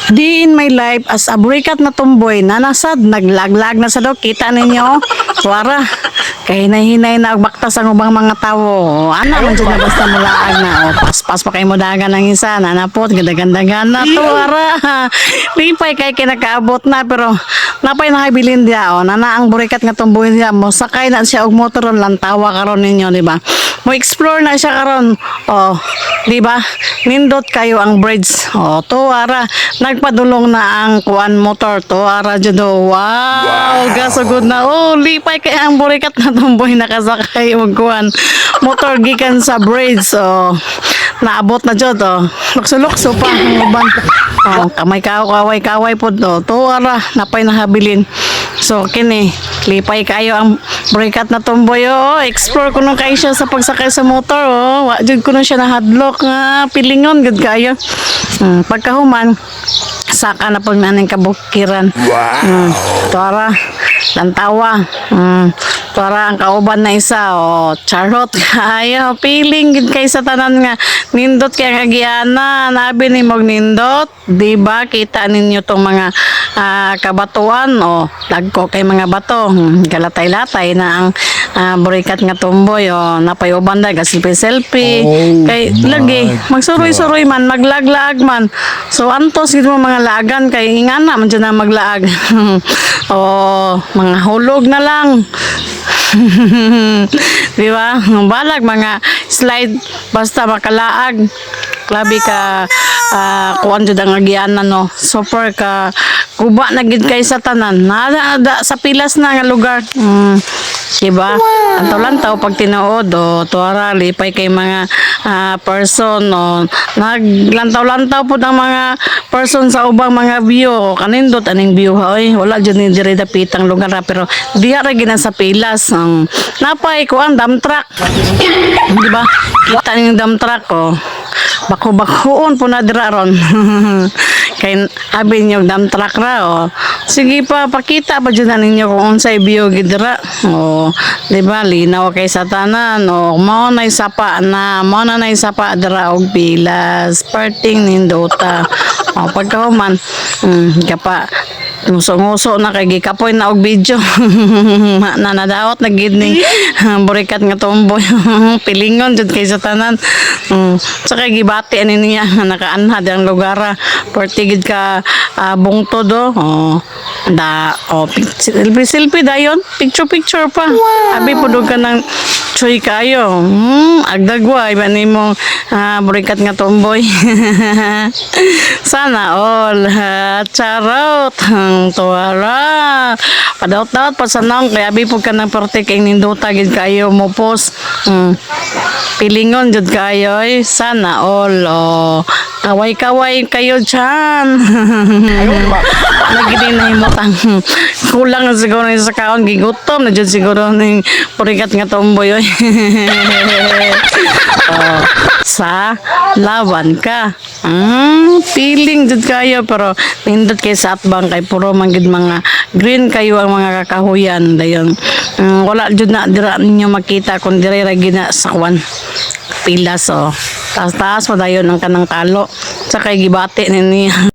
Di in my life as a burikat na tumboy na nasad naglaglag na sa do kita ninyo wara kay nahinay na baktas ang ubang mga tawo ana man dyan na basta mulaag na paspas pa kay mo dagan ng isa nanapot ganda-gandagan na to wara lipay kay kinakaabot na pero napay nakabilin dia nana ang burikat nga tumboy niya mo sakay na siya og motoron lantawa karon ninyo di ba mo explore na siya karon di ba nindot kayo ang bridge to ara nagpadulong na ang kuan motor to ara judo wow gasugod na lipay kay ang burikat na tumboy nakasakay og kuan motor gikan sa bridge naabot na jud lukso-lukso pa ang uban kamay kaway pod to ara napay nahabilin so kini lipay kayo ang burikat na tumboy explore ko nung kayo siya sa pagsakay sa motor wa jud ko na siya nahadlok nga pilingon gud kayo pagkahuman saka na pag naning kabukiran tara lantawa tara ang kauban na isa charot kayo piling gid kay sa tanan nga nindot kay nga giana nabi ni mog nindot di ba kita ninyo tong mga kabatuan dagko kay mga bato galatay-latay na ang burikat nga tumboy napay uban da selfie kay lagi magsuroy-suroy man maglaglag man so antos gid mo mga lagan kay ingana man dyan na maglaag mga hulog na lang di ba balag mga slide basta makalaag labi ka kuan jud ang agianan super ka kuba na gid kay sa tanan nada sa pilas na nga lugar diba lantaw pag tinuod tuara lipay kay mga person naglantaw-lantaw po ng mga person sa ubang mga view kanindot aning view wala jud ni diri dapitang lugar pero diha ra gina sa pilas napay kuan dump truck diba kita ning dump truck bako-bakoon po na dira ron kay abi niyo dump truck ra sige pa pakita pa jud ninyo kung unsay view gid dira di ba linaw kay sa tanan mao na sapa dira og pilas parting nindota pagkahuman kapa nguso-nguso na kay gikapoy na og video nanadaot na gid ning burikat nga tumboy pilingon jud kay sa tanan sa kay gibati ani niya nakaanhad ang lugar porti gid ka bungtod selfie dayon picture pa abi pudog ka ng choy kayo agdagwa iba nimo burikat nga tumboy sana all charot tuwara padaot-daot pasanong kaya abi po ka ng porte kay nindota gid kayo mo post pilingon jud kayo sana all kaway-kaway kayo dyan nagiging nahimutang kulang na siguro sa kaon gigutom na dyan siguro ng burikat nga tumboy sa lawan ka feeling jud kayo pero nindot kay sa atbang kay puro manggid mga green kayo ang mga kakahuyan dayon wala jud na dira ninyo makita kung dire ra gina sa kwan pilas taas-taas pa dayon ang kanang kalo sa kay gibati niya